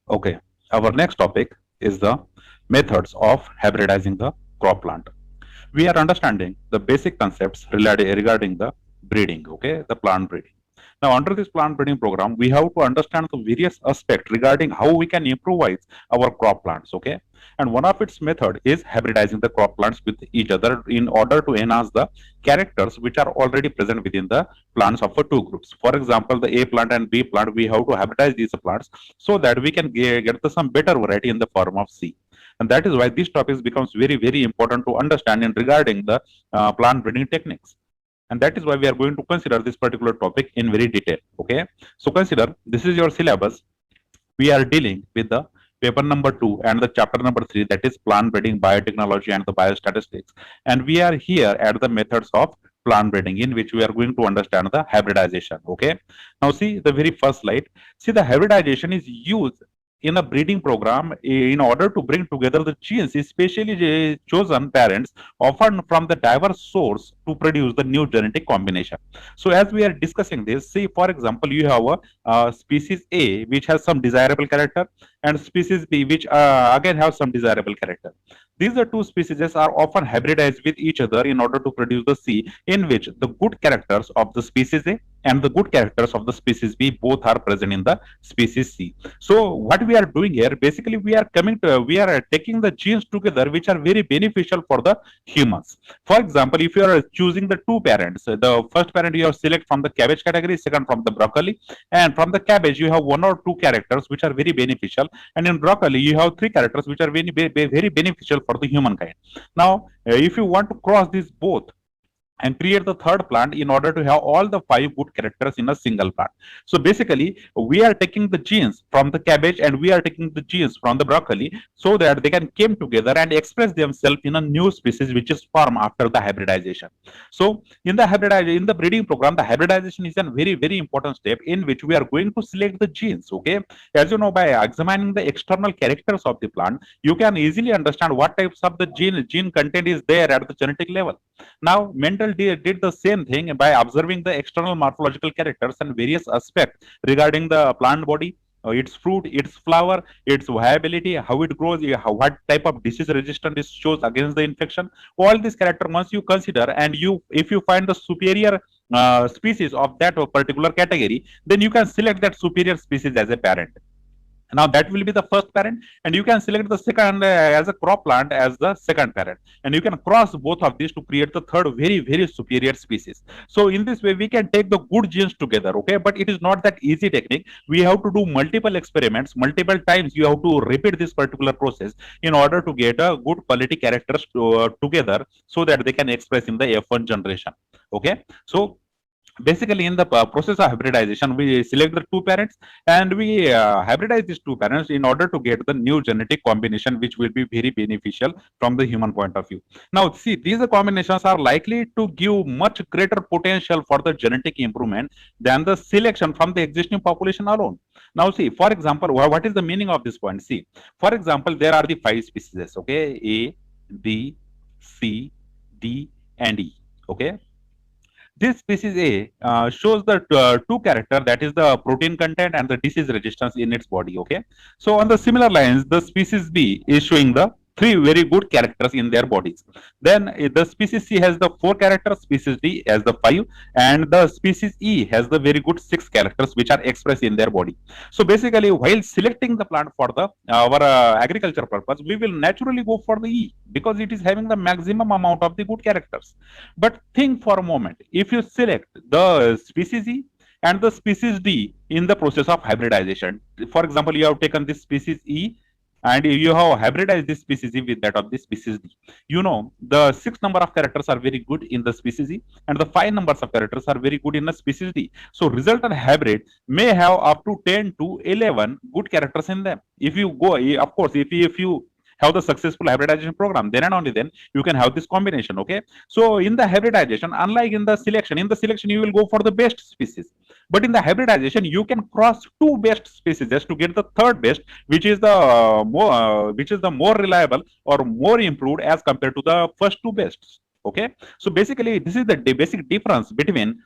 Okay, our next topic is the methods of hybridizing the crop plant. We are understanding the basic concepts regarding the breeding, okay, the plant breeding. Now, under this plant breeding program, we have to understand the various aspects regarding how we can improvise our crop plants, okay. And one of its method is hybridizing the crop plants with each other in order to enhance the characters which are already present within the plants of the two groups. For example, the A plant and B plant, we have to hybridize these plants so that we can get some better variety in the form of C. And that is why this topic becomes very, very important to understand in regarding the plant breeding techniques. And that is why we are going to consider this particular topic in very detail. Okay, so consider this is your syllabus. We are dealing with the paper number 2 and the chapter number 3, that is plant breeding, biotechnology and the biostatistics. And we are here at the methods of plant breeding, in which we are going to understand the hybridization. Okay, now see the very first slide. See, the hybridization is used in a breeding program in order to bring together the genes, especially chosen parents, often from the diverse source, to produce the new genetic combination. So, as we are discussing this, see, for example, you have a species A which has some desirable character, and species B which again have some desirable character. These are two species are often hybridized with each other in order to produce the C, in which the good characters of the species A and the good characters of the species B both are present in the species C. So what we are doing here, basically we are taking the genes together which are very beneficial for the humans. For example, if you are choosing the two parents, the first parent you have select from the cabbage category, second from the broccoli, and from the cabbage you have one or two characters which are very beneficial, and in broccoli you have three characters which are very beneficial for the humankind. Now, if you want to cross these both and create the third plant in order to have all the five good characters in a single plant. So basically, we are taking the genes from the cabbage and we are taking the genes from the broccoli so that they can come together and express themselves in a new species which is formed after the hybridization. So in the breeding program, the hybridization is a very, very important step in which we are going to select the genes. Okay, as you know, by examining the external characters of the plant, you can easily understand what types of the gene content is there at the genetic level. Now, Mendel did the same thing by observing the external morphological characters and various aspects regarding the plant body, its fruit, its flower, its viability, how it grows, what type of disease resistance it shows against the infection. All these characters, once you consider, and if you find the superior species of that particular category, then you can select that superior species as a parent. Now that will be the first parent, and you can select the second as a crop plant as the second parent, and you can cross both of these to create the third very, very superior species. So in this way we can take the good genes together. Okay, but it is not that easy technique. We have to do multiple experiments, multiple times you have to repeat this particular process in order to get a good quality characters together so that they can express in the F1 generation. Okay, so basically in the process of hybridization we select the two parents and we hybridize these two parents in order to get the new genetic combination which will be very beneficial from the human point of view. Now see, these combinations are likely to give much greater potential for the genetic improvement than the selection from the existing population alone. Now see, for example, what is the meaning of this point? See, for example, there are the five species. Okay, A, B, C, D and E. Okay, this species A shows the two character, that is the protein content and the disease resistance in its body. Okay, so on the similar lines, the species B is showing the three very good characters in their bodies. Then the species C has the four characters, species D has the five, and the species E has the very good six characters which are expressed in their body. So basically, while selecting the plant for the our agriculture purpose, we will naturally go for the E because it is having the maximum amount of the good characters. But think for a moment, if you select the species E and the species D in the process of hybridization, for example, you have taken this species E and you have hybridized this species E with that of this species D. You know, the six number of characters are very good in the species E and the five numbers of characters are very good in the species D. So resultant hybrid may have up to 10 to 11 good characters in them. If you go, of course, if you have the successful hybridization program, then and only then you can have this combination. Okay, so in the hybridization, unlike in the selection you will go for the best species, but in the hybridization you can cross two best species just to get the third best, which is the more reliable or more improved as compared to the first two bests. Okay, so basically this is the basic difference between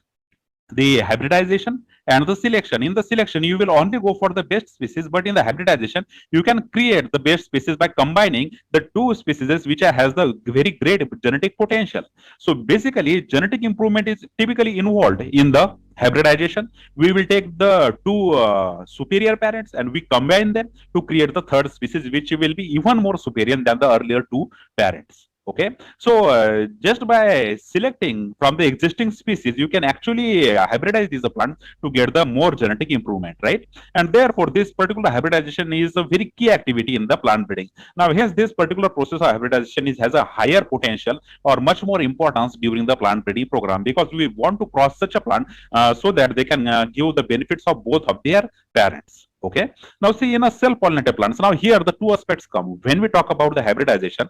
the hybridization and the selection. In the selection, you will only go for the best species, but in the hybridization, you can create the best species by combining the two species which has the very great genetic potential. So basically, genetic improvement is typically involved in the hybridization. We will take the two superior parents and we combine them to create the third species, which will be even more superior than the earlier two parents. Okay, so just by selecting from the existing species, you can actually hybridize these plants to get the more genetic improvement, right? And therefore, this particular hybridization is a very key activity in the plant breeding. Now, hence, this particular process of hybridization has a higher potential or much more importance during the plant breeding program, because we want to cross such a plant so that they can give the benefits of both of their parents. Okay. Now, see, in a self-pollinated plants, now here the two aspects come. When we talk about the hybridization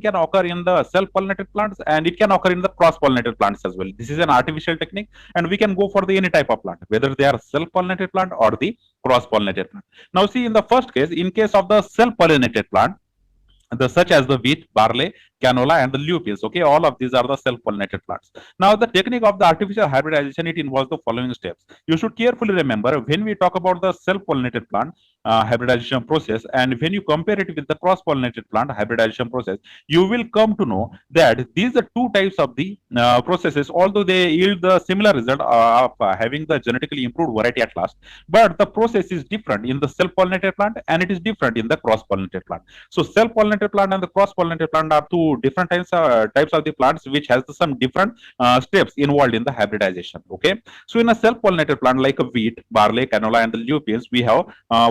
can occur in the self-pollinated plants and it can occur in the cross-pollinated plants as well. This is an artificial technique, and we can go for the any type of plant, whether they are self-pollinated plant or the cross-pollinated plant. Now, see, in the first case, in case of the self-pollinated plant, such as the wheat, barley, canola, and the lupins. Okay, all of these are the self-pollinated plants. Now, the technique of the artificial hybridization, it involves the following steps. You should carefully remember when we talk about the self-pollinated plant hybridization process, and when you compare it with the cross-pollinated plant hybridization process, you will come to know that these are two types of the processes. Although they yield the similar result of having the genetically improved variety at last, but the process is different in the self-pollinated plant and it is different in the cross-pollinated plant. So self-pollinated plant and the cross-pollinated plant are two different types of the plants which has some different steps involved in the hybridization. Okay, so in a self-pollinated plant like a wheat, barley, canola, and the lupins, we have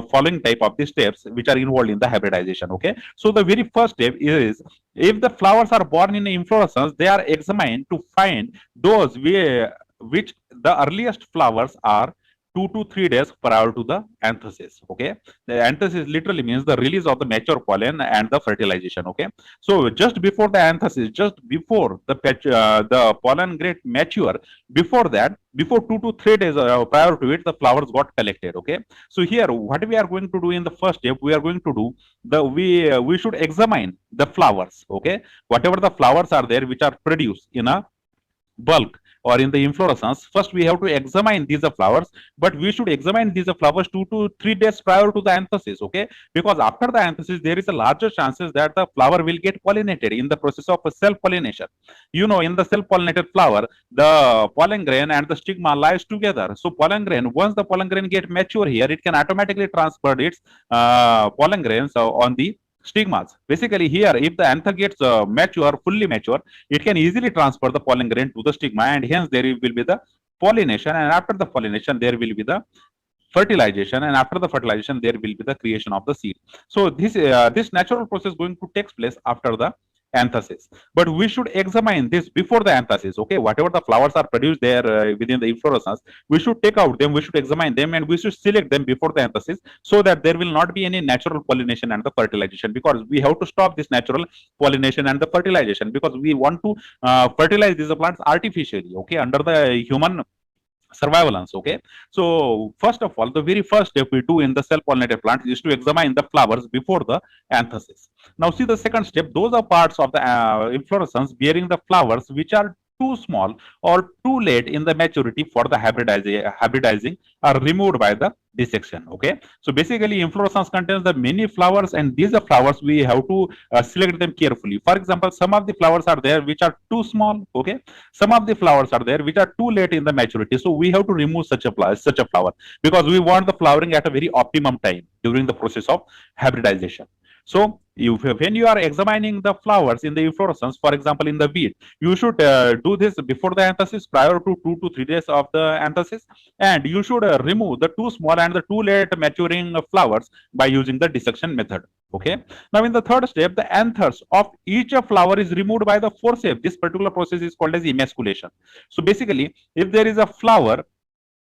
following type of the steps which are involved in the hybridization. Okay, so the very first step is, if the flowers are born in inflorescence, they are examined to find those which the earliest flowers are 2 to 3 days prior to the anthesis. Okay, the anthesis literally means the release of the mature pollen and the fertilization. Okay, so just before the anthesis, just before the pollen get mature, before that, before 2 to 3 days prior to it, the flowers got collected. Okay, so here what we are going to do in the first step, we are going to do the we should examine the flowers. Okay, whatever the flowers are there which are produced in a bulk or in the inflorescence, first we have to examine these flowers, but we should examine these flowers 2 to 3 days prior to the anthesis. Okay, because after the anthesis there is a larger chances that the flower will get pollinated in the process of self-pollination. You know, in the self-pollinated flower, the pollen grain and the stigma lies together. So pollen grain, once the pollen grain get mature here, it can automatically transfer its pollen grains on the stigmas. Basically, here, if the anther gets fully mature, it can easily transfer the pollen grain to the stigma, and hence there will be the pollination. And after the pollination, there will be the fertilization, and after the fertilization, there will be the creation of the seed. So this natural process going to take place after the anthesis, but we should examine this before the anthesis. Okay, whatever the flowers are produced there within the inflorescence, we should take out them, we should examine them, and we should select them before the anthesis, so that there will not be any natural pollination and the fertilization, because we have to stop this natural pollination and the fertilization, because we want to fertilize these plants artificially. Okay, under the human surveillance. Okay, so first of all, the very first step we do in the self-pollinated plants is to examine the flowers before the anthesis. Now see the second step, those are parts of the inflorescence bearing the flowers which are too small or too late in the maturity for the hybridizing are removed by the dissection. Okay, so basically inflorescence contains the many flowers, and these are flowers we have to select them carefully. For example, some of the flowers are there which are too small. Okay, some of the flowers are there which are too late in the maturity, so we have to remove such a flower, because we want the flowering at a very optimum time during the process of hybridization. So when you are examining the flowers in the inflorescence, for example in the wheat, you should do this before the anthesis, prior to 2 to 3 days of the anthesis, and you should remove the too small and the too late maturing flowers by using the dissection method. Okay, now in the third step, the anthers of each flower is removed by the forceps. This particular process is called as emasculation. So basically, if there is a flower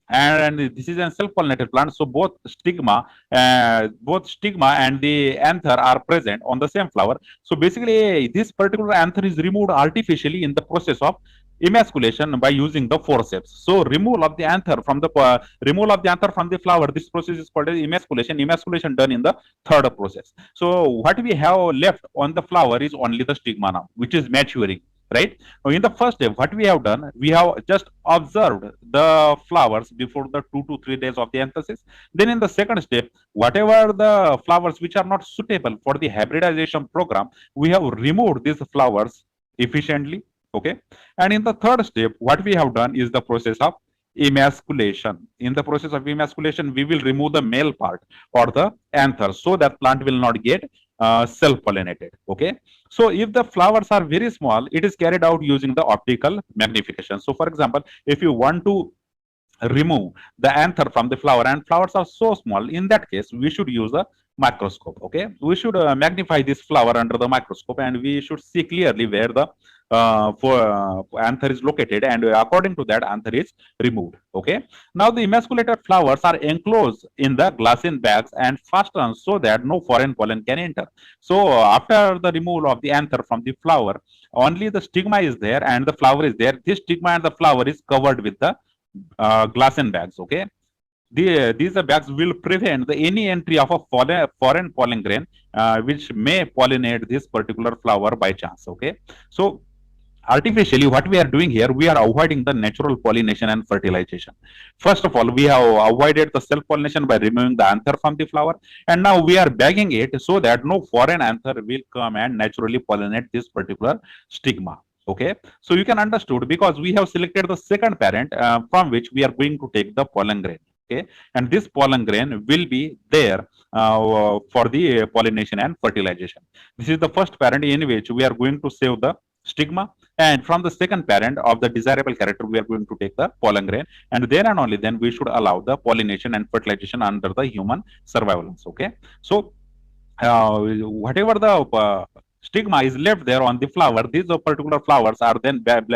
and this is a self-pollinated plant, so both stigma and the anther are present on the same flower. So basically this particular anther is removed artificially in the process of emasculation by using the forceps. So removal of the anther from the flower, this process is called as emasculation done in the third process. So what we have left on the flower is only the stigma now, which is maturing. right? Now, in the first step, what we have done, we have just observed the flowers before the 2 to 3 days of the anthesis. Then in the second step, whatever the flowers which are not suitable for the hybridization program, we have removed these flowers efficiently. Okay. And in the third step, what we have done is the process of emasculation. In the process of emasculation, we will remove the male part or the anther so that plant will not get self-pollinated. Okay. So if the flowers are very small, it is carried out using the optical magnification. So for example, if you want to remove the anther from the flower and flowers are so small, in that case we should use a microscope. Okay, we should magnify this flower under the microscope and we should see clearly where the anther is located, and according to that anther is removed. Okay, now the emasculated flowers are enclosed in the glassine bags and fastened so that no foreign pollen can enter. So after the removal of the anther from the flower, only the stigma is there and the flower is there. This stigma and the flower is covered with the glassine bags. Okay, these bags will prevent any entry of a foreign pollen grain which may pollinate this particular flower by chance. Okay, so artificially what we are doing here, we are avoiding the natural pollination and fertilization. First of all, we have avoided the self pollination by removing the anther from the flower, and now we are bagging it so that no foreign anther will come and naturally pollinate this particular stigma. Okay, so you can understood because we have selected the second parent from which we are going to take the pollen grain. Okay, and this pollen grain will be there for the pollination and fertilization. This is the first parent in which we are going to save the stigma, and from the second parent of the desirable character we are going to take the pollen grain, and then and only then we should allow the pollination and fertilization under the human surveillance. Okay, so whatever the stigma is left there on the flower, these particular flowers are then bagged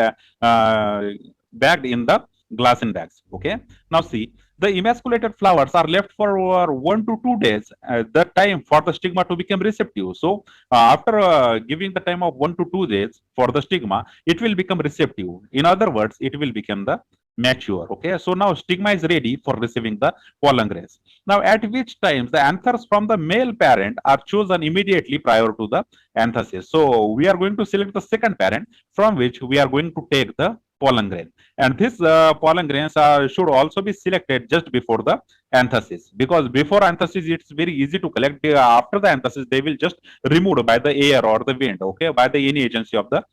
in the glassine bags. Okay, now see, the emasculated flowers are left for 1 to 2 days, the time for the stigma to become receptive. So after giving the time of 1 to 2 days for the stigma, it will become receptive. In other words, it will become the mature. Okay, so now stigma is ready for receiving the pollen grains. Now at which times the anthers from the male parent are chosen immediately prior to the anthesis. So we are going to select the second parent from which we are going to take the pollen grain, and this pollen grains should also be selected just before the anthesis, because before anthesis it's very easy to collect. After the anthesis they will just removed by the air or the wind. Okay, by the any agency of the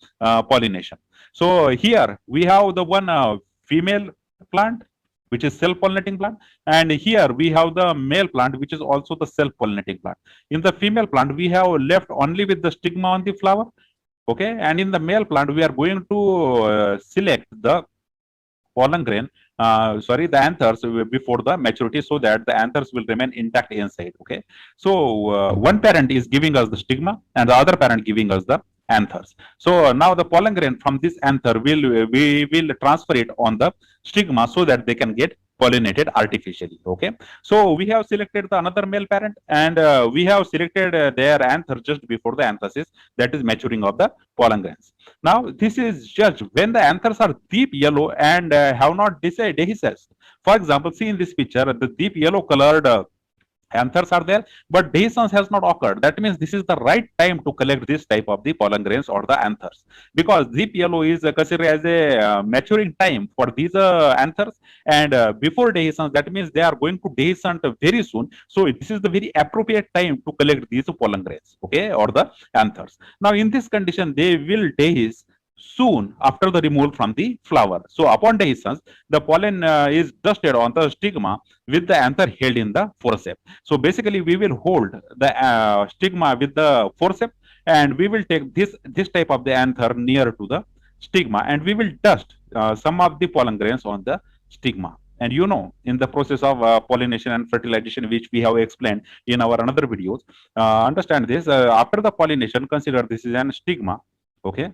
pollination. So here we have the one female plant which is self-pollinating plant, and here we have the male plant which is also the self-pollinating plant. In the female plant we have left only with the stigma on the flower. Okay, and in the male plant we are going to select the pollen grain, the anthers before the maturity, so that the anthers will remain intact inside. Okay, so one parent is giving us the stigma and the other parent giving us the anthers. So now the pollen grain from this anther we will transfer it on the stigma so that they can get pollinated artificially. Okay, so we have selected the another male parent, and we have selected their anther just before the anthesis, that is maturing of the pollen grains. Now this is just when the anthers are deep yellow and have not dehisced. For example, see in this picture the deep yellow colored anthers are there, but dehiscence has not occurred. That means this is the right time to collect this type of the pollen grains or the anthers, because deep yellow is considered as a maturing time for these anthers, and before dehiscence, that means they are going to dehiscent very soon. So this is the very appropriate time to collect these pollen grains, okay, or the anthers. Now in this condition they will dehisce soon after the removal from the flower. So upon dehiscence, the pollen is dusted on the stigma with the anther held in the forceps. So basically we will hold the stigma with the forceps, and we will take this type of the anther near to the stigma, and we will dust some of the pollen grains on the stigma. And you know, in the process of pollination and fertilization, which we have explained in our another videos, understand this, after the pollination, consider this is an stigma. Okay,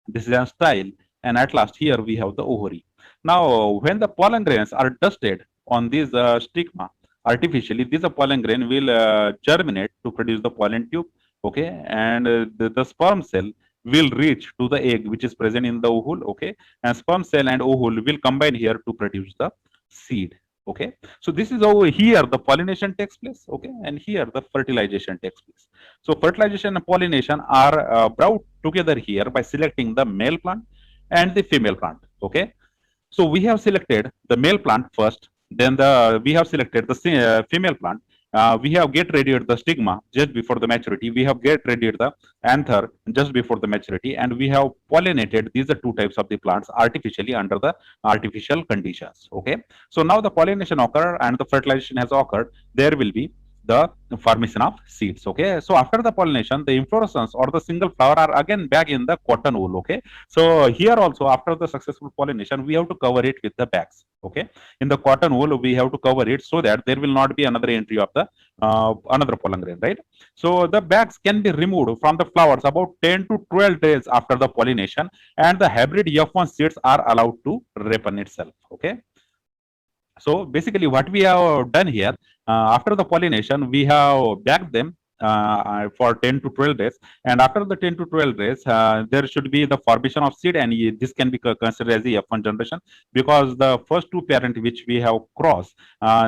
this is a style, and at last here we have the ovary. Now when the pollen grains are dusted on this stigma artificially, this pollen grain will germinate to produce the pollen tube. Okay, and the sperm cell will reach to the egg which is present in the ovule. Okay, and sperm cell and ovule will combine here to produce the seed. Okay, so this is over here the pollination takes place. Okay, and here the fertilization takes place. So fertilization and pollination are brought together here by selecting the male plant and the female plant. Okay. So we have selected the male plant first, then we have selected the female plant. We have get radiated the stigma just before the maturity. We have get radiated the anther just before the maturity, and we have pollinated these are two types of the plants artificially under the artificial conditions. Okay, so now the pollination occurred and the fertilization has occurred. There will be the formation of seeds. Okay, so after the pollination, the inflorescence or the single flower are again back in the cotton wool. Okay, so here also after the successful pollination, we have to cover it with the bags. Okay, in the cotton wool we have to cover it so that there will not be another entry of the another pollen grain, right? So the bags can be removed from the flowers about 10 to 12 days after the pollination, and the hybrid F1 seeds are allowed to ripen itself. Okay, so basically what we have done here, after the pollination, we have bagged them for 10 to 12 days, and after the 10 to 12 days, there should be the formation of seed, and this can be considered as the F1 generation, because the first two parent which we have crossed,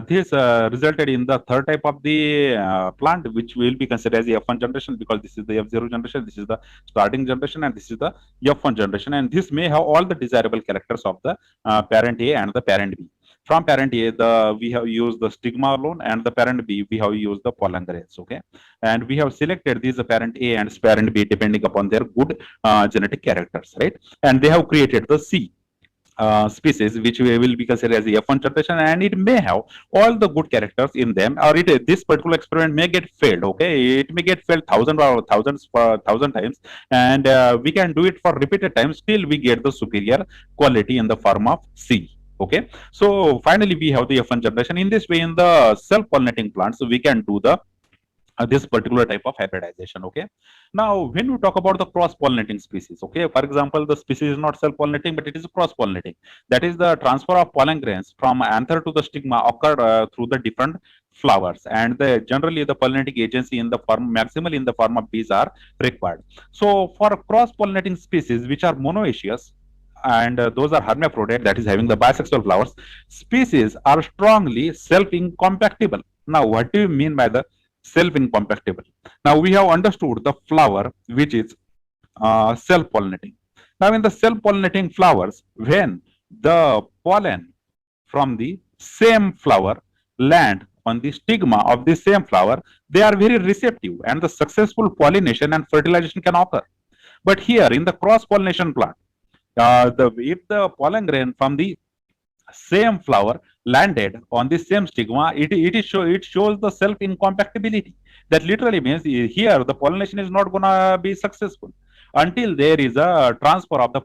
this resulted in the third type of the plant, which will be considered as the F1 generation, because this is the F0 generation, this is the starting generation, and this is the F1 generation, and this may have all the desirable characters of the parent A and the parent B. From parent A, we have used the stigma alone, and the parent B, we have used the pollen grains. Okay, and we have selected these parent A and parent B depending upon their good genetic characters, right? And they have created the C species, which will be considered as the F1 generation, and it may have all the good characters in them, or this particular experiment may get failed. Okay, it may get failed thousand times, and we can do it for repeated times till we get the superior quality in the form of C. Okay, so finally we have the F1 generation. In this way, in the self-pollinating plants, we can do the this particular type of hybridization. Okay, now when we talk about the cross-pollinating species, okay, for example, the species is not self-pollinating, but it is cross-pollinating. That is the transfer of pollen grains from anther to the stigma occurred through the different flowers, and generally the pollinating agency in the form maximal in the form of bees are required. So for cross-pollinating species which are monoecious, and those are hermaphrodite, that is having the bisexual flowers, species are strongly self-incompatible. Now what do you mean by the self-incompatible? Now we have understood the flower which is self-pollinating. Now in the self-pollinating flowers, when the pollen from the same flower land on the stigma of the same flower, they are very receptive, and the successful pollination and fertilization can occur. But here in the cross-pollination plant, if the pollen grain from the same flower landed on the same stigma, it shows the self incompatibility. That literally means here the pollination is not gonna be successful until there is a transfer of the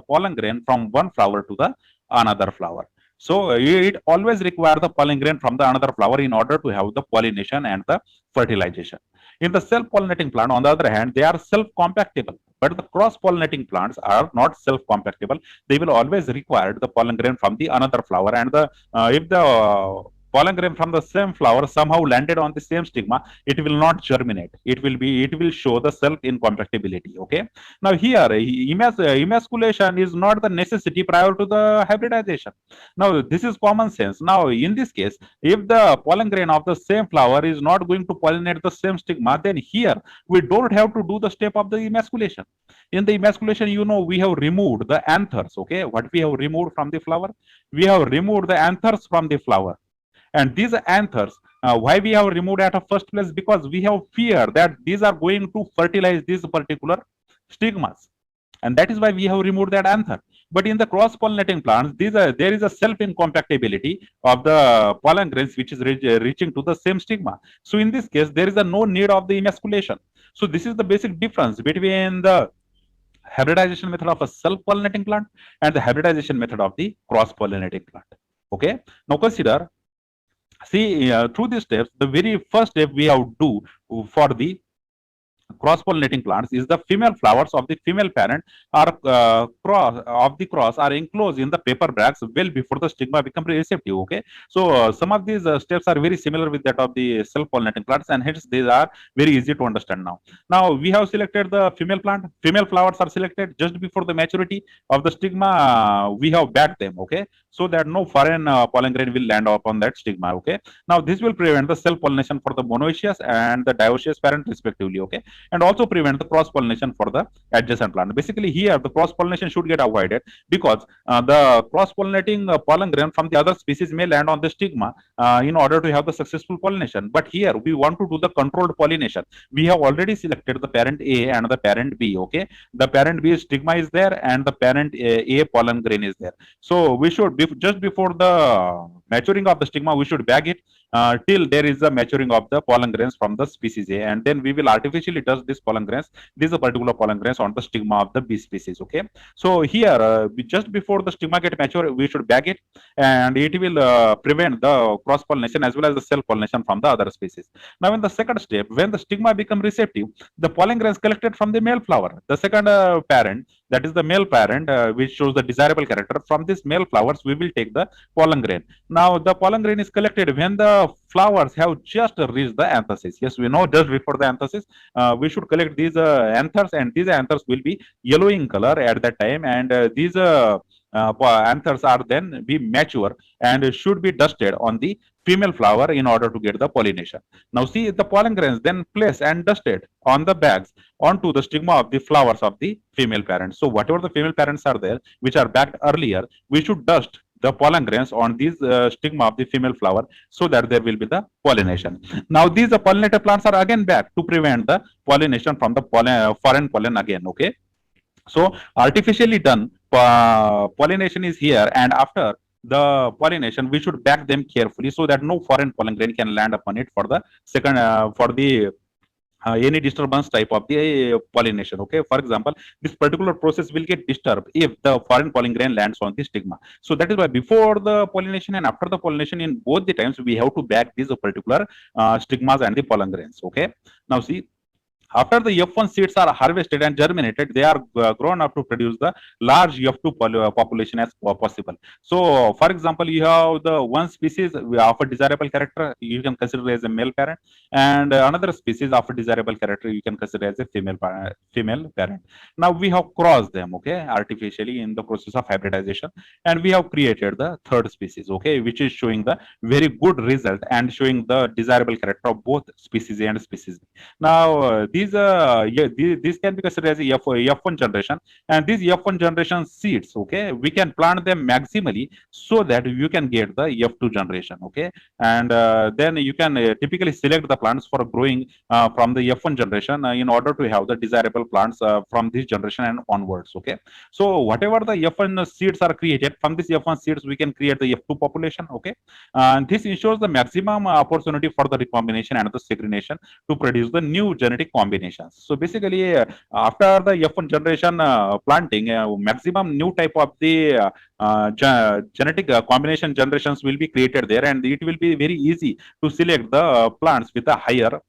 pollen grain from one flower to the another flower. So it always requires the pollen grain from the another flower in order to have the pollination and the fertilization. In the self-pollinating plant, on the other hand, they are self-compatible. But the cross-pollinating plants are not self-compatible. They will always require the pollen grain from the another flower. And if the pollen grain from the same flower somehow landed on the same stigma, it will not germinate. It will show the self-incompatibility. Okay. Now here, emasculation is not the necessity prior to the hybridization. Now this is common sense. Now in this case, if the pollen grain of the same flower is not going to pollinate the same stigma, then here we don't have to do the step of the emasculation. In the emasculation, we have removed the anthers. Okay, what we have removed from the flower? We have removed the anthers from the flower. And these anthers, why we have removed at a first place? Because we have fear that these are going to fertilize these particular stigmas. And that is why we have removed that anther. But in the cross-pollinating plants, there is a self-incompatibility of the pollen grains which is reaching to the same stigma. So in this case, there is no need of the emasculation. So this is the basic difference between the hybridization method of a self-pollinating plant and the hybridization method of the cross-pollinating plant. Okay. Now consider, see, through these steps, the very first step we have to do for the cross-pollinating plants is the female flowers of the female parent are cross are enclosed in the paper bags well before the stigma become receptive. Okay, so some of these steps are very similar with that of the self-pollinating plants, and hence these are very easy to understand now. Now we have selected the female plant. Female flowers are selected just before the maturity of the stigma. We have bagged them. Okay, so that no foreign pollen grain will land upon that stigma. Okay, now this will prevent the self-pollination for the monoecious and the dioecious parent respectively. Okay, and also prevent the cross pollination for the adjacent plant. Basically, here the cross pollination should get avoided because the cross pollinating pollen grain from the other species may land on the stigma in order to have the successful pollination. But here we want to do the controlled pollination. We have already selected the parent A and the parent B. Okay, the parent B stigma is there and the parent A pollen grain is there. So we should just before the maturing of the stigma, we should bag it till there is a maturing of the pollen grains from the species A, and then we will artificially dust this pollen grains, this particular pollen grains on the stigma of the B species. Okay, so here just before the stigma get mature, we should bag it, and it will prevent the cross pollination as well as the self pollination from the other species. Now in the second step, when the stigma become receptive, the pollen grains collected from the male flower, the second parent, that is the male parent, which shows the desirable character, from this male flowers we will take the pollen grain. Now the pollen grain is collected when the flowers have just reached the anthesis. Yes, we know just before the anthesis, we should collect these anthers, and these anthers will be yellow in color at that time, and these anthers are then be mature and should be dusted on the female flower in order to get the pollination. Now see the pollen grains then placed and dusted on the bags onto the stigma of the flowers of the female parents. So whatever the female parents are there, which are bagged earlier, we should dust the pollen grains on these stigma of the female flower so that there will be the pollination. Now these pollinator plants are again back to prevent the pollination from the foreign pollen again. Okay, so artificially done pollination is here, and after the pollination we should bag them carefully so that no foreign pollen grain can land upon it for the second for the any disturbance type of the pollination. Okay, for example, this particular process will get disturbed if the foreign pollen grain lands on the stigma. So that is why before the pollination and after the pollination, in both the times we have to bag these particular stigmas and the pollen grains. Okay, now see, after the F1 seeds are harvested and germinated, they are grown up to produce the large F2 population as possible. So, for example, you have the one species of a desirable character, you can consider as a male parent, and another species of a desirable character, you can consider as a female parent. Now, we have crossed them, okay, artificially in the process of hybridization, and we have created the third species, okay, which is showing the very good result and showing the desirable character of both species A and species B. Now, these can be considered as F1 generation, and these F1 generation seeds, okay, we can plant them maximally so that you can get the F2 generation. Okay, and then you can typically select the plants for growing from the F1 generation in order to have the desirable plants from this generation and onwards. Okay, so whatever the F1 seeds are created from this F1 seeds, we can create the F2 population. Okay, and this ensures the maximum opportunity for the recombination and the segregation to produce the new genetic combinations. So basically, after the F1 generation planting, maximum new type of the genetic combination generations will be created there, and it will be very easy to select the plants with a higher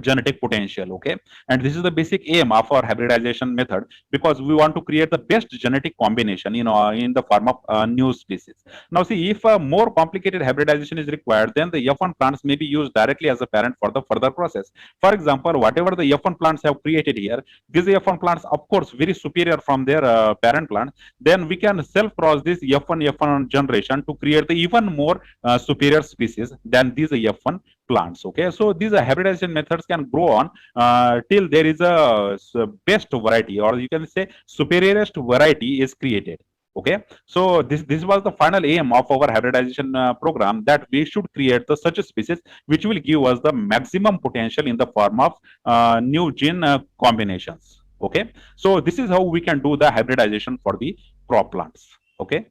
genetic potential. Okay, and this is the basic aim of our hybridization method, because we want to create the best genetic combination in the form of new species. Now see, if a more complicated hybridization is required, then the F1 plants may be used directly as a parent for the further process. For example, whatever the F1 plants have created here, these F1 plants of course very superior from their parent plant, then we can self cross this F1 generation to create the even more superior species than these F1 plants. Okay, so these hybridization methods can grow on till there is a best variety, or you can say superiorest variety is created. Okay, so this was the final aim of our hybridization program, that we should create the such a species which will give us the maximum potential in the form of new gene combinations. Okay, so this is how we can do the hybridization for the crop plants. Okay.